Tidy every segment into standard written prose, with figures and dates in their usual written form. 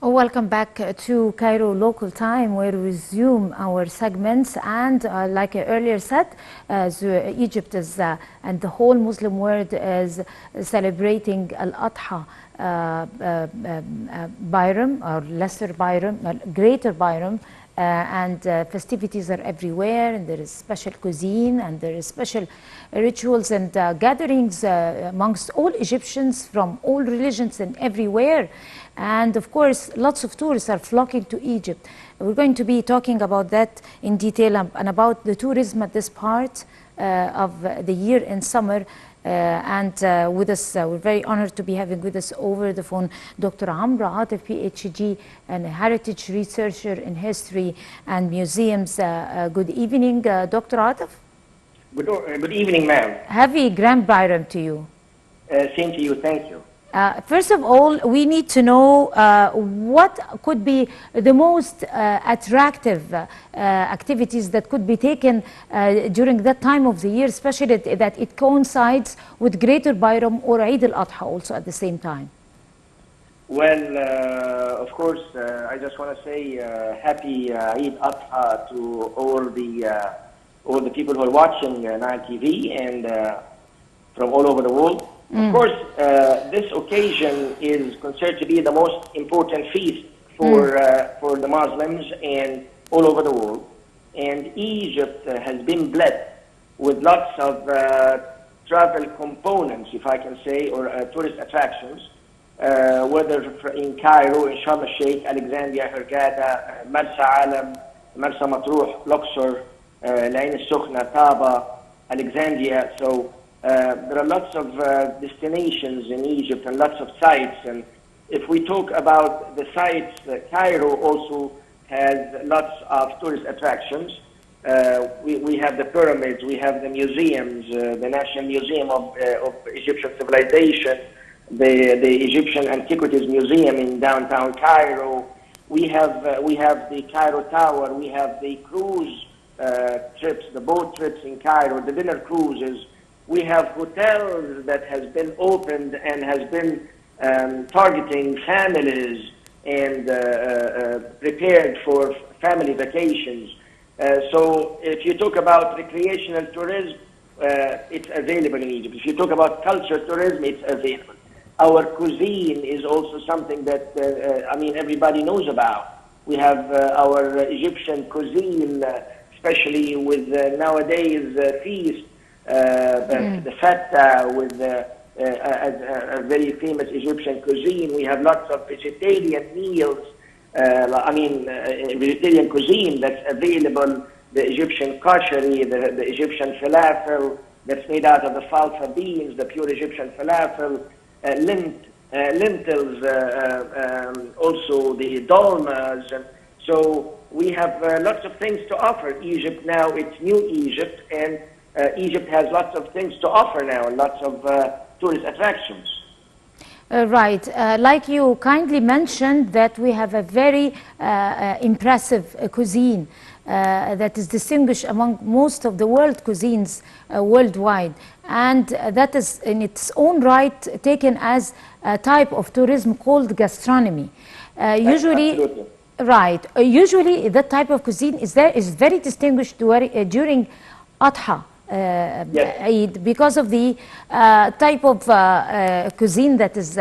Welcome back to Cairo Local Time, where we resume our segments. And like I earlier said, Egypt is and the whole Muslim world is celebrating Al-Adha Bayram, or Lesser Bayram, Greater Bayram. And festivities are everywhere, and there is special cuisine, and there is special rituals and gatherings amongst all Egyptians from all religions and everywhere. And of course, lots of tourists are flocking to Egypt. We're going to be talking about that in detail and about the tourism at this part of the year in summer. With us, we're very honored to be having with us over the phone Dr. Amra Atef, PhD and a heritage researcher in history and museums. Good evening, Dr. Atef. Good evening, ma'am. Happy Grand Bayram to you. Same to you, thank you. First of all, we need to know what could be the most attractive activities that could be taken during that time of the year, especially that it coincides with Greater Bayram or Eid al-Adha also at the same time. Well, of course, I just want to say happy Eid al-Adha to all the people who are watching Nile TV and from all over the world. Of course, this occasion is considered to be the most important feast for the Muslims and all over the world. And Egypt has been blessed with lots of travel components, if I can say, or tourist attractions, whether in Cairo, in Sharm el-Sheikh, Alexandria, Hurghada, Marsa Alam, Marsa Matruh, Luxor, L'Ain al-Sukhna, Taba, Alexandria. So there are lots of destinations in Egypt and lots of sites. And if we talk about the sites, Cairo also has lots of tourist attractions. We have the pyramids, we have the museums, the National Museum of Egyptian Civilization, the Egyptian Antiquities Museum in downtown Cairo. We have the Cairo Tower, we have the cruise trips, the boat trips in Cairo, the dinner cruises. We have hotels that has been opened and has been targeting families and prepared for family vacations. So if you talk about recreational tourism, it's available in Egypt. If you talk about culture tourism, it's available. Our cuisine is also something that, everybody knows about. We have our Egyptian cuisine, especially with nowadays feast. The fatta with a very famous Egyptian cuisine. We have lots of vegetarian meals. Vegetarian cuisine that's available. The Egyptian kashari, the Egyptian falafel that's made out of the falfa beans, the pure Egyptian falafel, lentils, also the dolmas. And so we have lots of things to offer. Egypt now, it's new Egypt, and Egypt has lots of things to offer now, lots of tourist attractions. Right. Like you kindly mentioned that we have a very impressive cuisine that is distinguished among most of the world cuisines worldwide. And that is in its own right taken as a type of tourism called gastronomy. Usually, right. Usually that type of cuisine is very distinguished during Adha. Yes. Because of the type of cuisine that is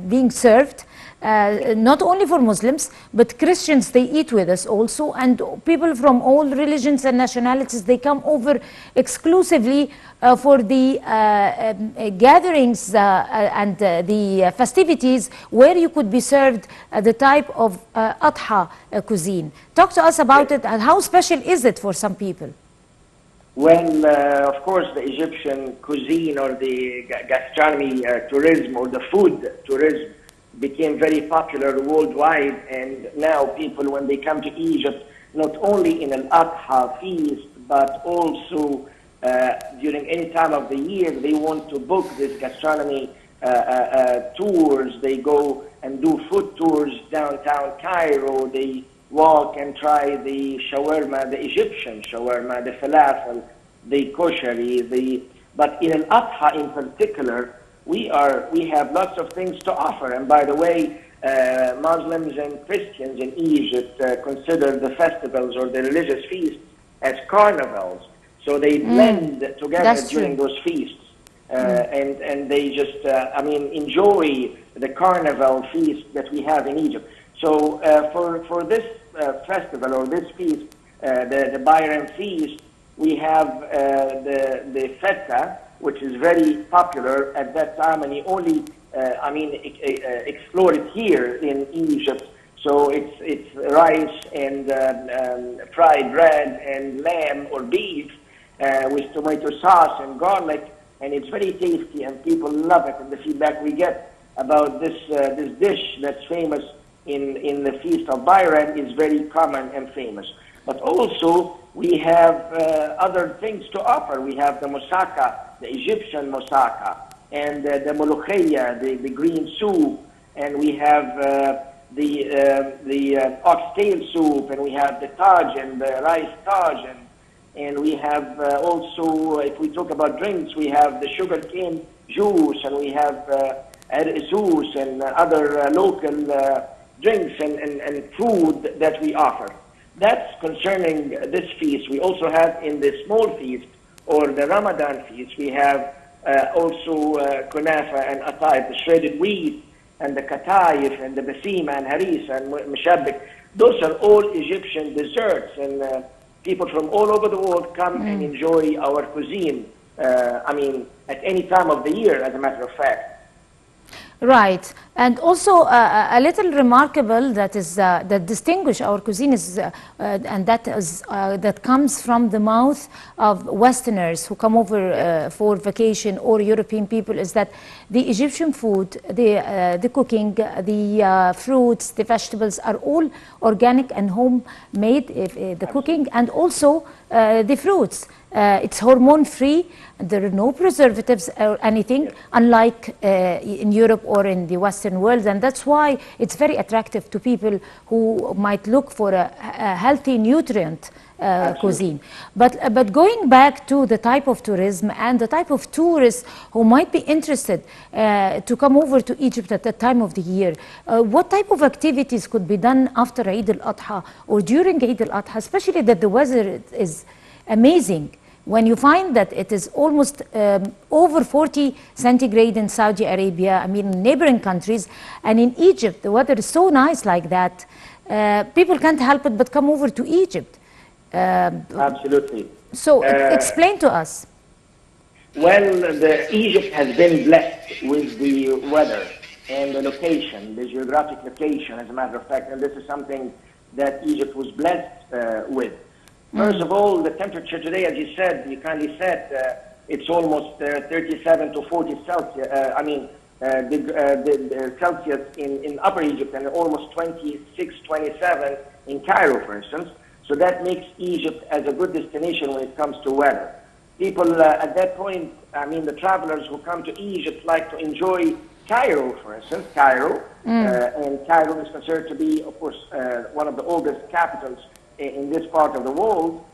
being served, not only for Muslims, but Christians, they eat with us also, and people from all religions and nationalities, they come over exclusively for the gatherings and the festivities where you could be served the type of Adha cuisine. Talk to us about it, and how special is it for some people? Well, of course, the Egyptian cuisine or the gastronomy tourism or the food tourism became very popular worldwide. And now people, when they come to Egypt, not only in an Adha feast, but also during any time of the year, they want to book this gastronomy tours. They go and do food tours downtown Cairo. They walk and try the shawarma, the Egyptian shawarma, the falafel, the koshari, but in Al-Adha in particular, we have lots of things to offer. And by the way, Muslims and Christians in Egypt consider the festivals or the religious feasts as carnivals. So they blend together That's during true. those feasts. And they just, enjoy the carnival feast that we have in Egypt. So for this festival or this feast, the Bayram feast, we have the feta, which is very popular at that time, and you only, explore it here in Egypt. So it's rice and fried bread and lamb or beef with tomato sauce and garlic, and it's very tasty, and people love it. And the feedback we get about this dish that's famous in the Feast of Bayram is very common and famous. But also we have other things to offer. We have the moussaka, the Egyptian moussaka, and the molokhia, the green soup, and we have the oxtail soup, and we have the taj and the rice taj, and we have also, if we talk about drinks, we have the sugarcane juice, and we have juice and other local drinks and food that we offer. That's concerning this feast. We also have in the small feast or the Ramadan feast, we have also kunafa and atayf, the shredded wheat, and the katayif and the basima and harissa and mushabbik. Those are all Egyptian desserts, and people from all over the world come and enjoy our cuisine, at any time of the year, as a matter of fact. Right, and also a little remarkable that is that distinguish our cuisine is, and that comes from the mouth of Westerners who come over for vacation, or European people, is that the Egyptian food, the cooking, the fruits, the vegetables are all organic and homemade, the cooking, and also the fruits. It's hormone free. There are no preservatives or anything, unlike in Europe or in the Western world, and that's why it's very attractive to people who might look for a healthy nutrient cuisine. But going back to the type of tourism and the type of tourists who might be interested to come over to Egypt at that time of the year, what type of activities could be done after Eid al-Adha or during Eid al-Adha, especially that the weather is amazing? When you find that it is almost over 40 centigrade in Saudi Arabia, neighboring countries, and in Egypt, the weather is so nice like that, people can't help it but come over to Egypt. Absolutely. So explain to us. Well, Egypt has been blessed with the weather and the location, the geographic location, as a matter of fact, and this is something that Egypt was blessed with. First of all, the temperature today, as you said, you kindly said, it's almost 37 to 40 Celsius. Celsius in Upper Egypt, and almost 26, 27 in Cairo, for instance. So that makes Egypt as a good destination when it comes to weather. People at that point, the travelers who come to Egypt like to enjoy Cairo, for instance, and Cairo is considered to be, of course, one of the oldest capitals in this part of the world.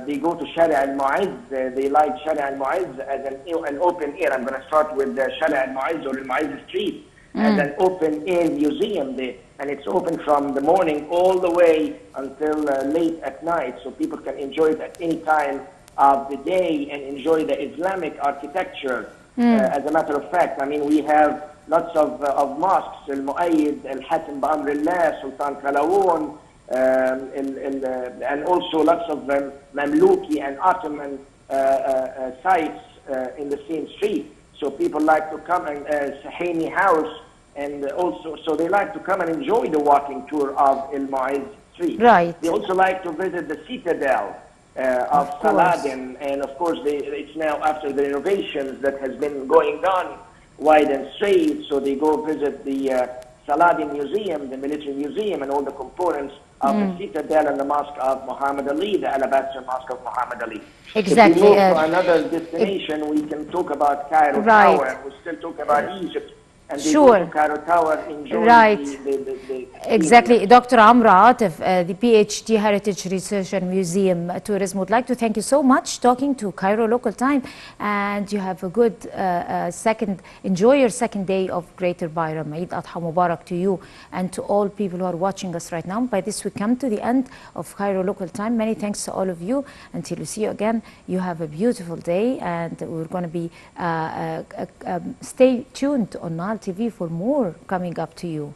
They go to Shari al-Mu'izz. They like Shari al-Mu'izz as an open air. I'm going to start with Shari al-Mu'izz or al-Mu'izz Street as an open air museum there. And it's open from the morning all the way until late at night. So people can enjoy it at any time of the day and enjoy the Islamic architecture. As a matter of fact, we have lots of mosques, Al-Mu'ayyid, Al-Hatim Ba'amrillah, Sultan Qalawun, and also lots of Mamluki and Ottoman sites in the same street. So people like to come and Sahini House, and also so they like to come and enjoy the walking tour of Al-Mu'izz Street. Right. They also like to visit the citadel of Saladin, and of course it's now after the renovations that has been going on wide and straight. So they go visit the Saladin Museum, the military museum, and all the components of the citadel and the mosque of Muhammad Ali, the Alabaster Mosque of Muhammad Ali. Exactly. If we move to another destination, we can talk about Cairo Tower, and we still talk about Egypt. and they go to Sure. Cairo Tower, enjoy Right. the Exactly. experience. Dr. Amra Atef, the PhD Heritage Research and Museum Tourism, would like to thank you so much talking to Cairo Local Time, and you have a good enjoy your second day of Greater Bayram. Eid Adha Mubarak to you and to all people who are watching us right now. By this, we come to the end of Cairo Local Time. Many thanks to all of you. Until we see you again, you have a beautiful day, and we're going to be stay tuned on Nile TV for more coming up to you.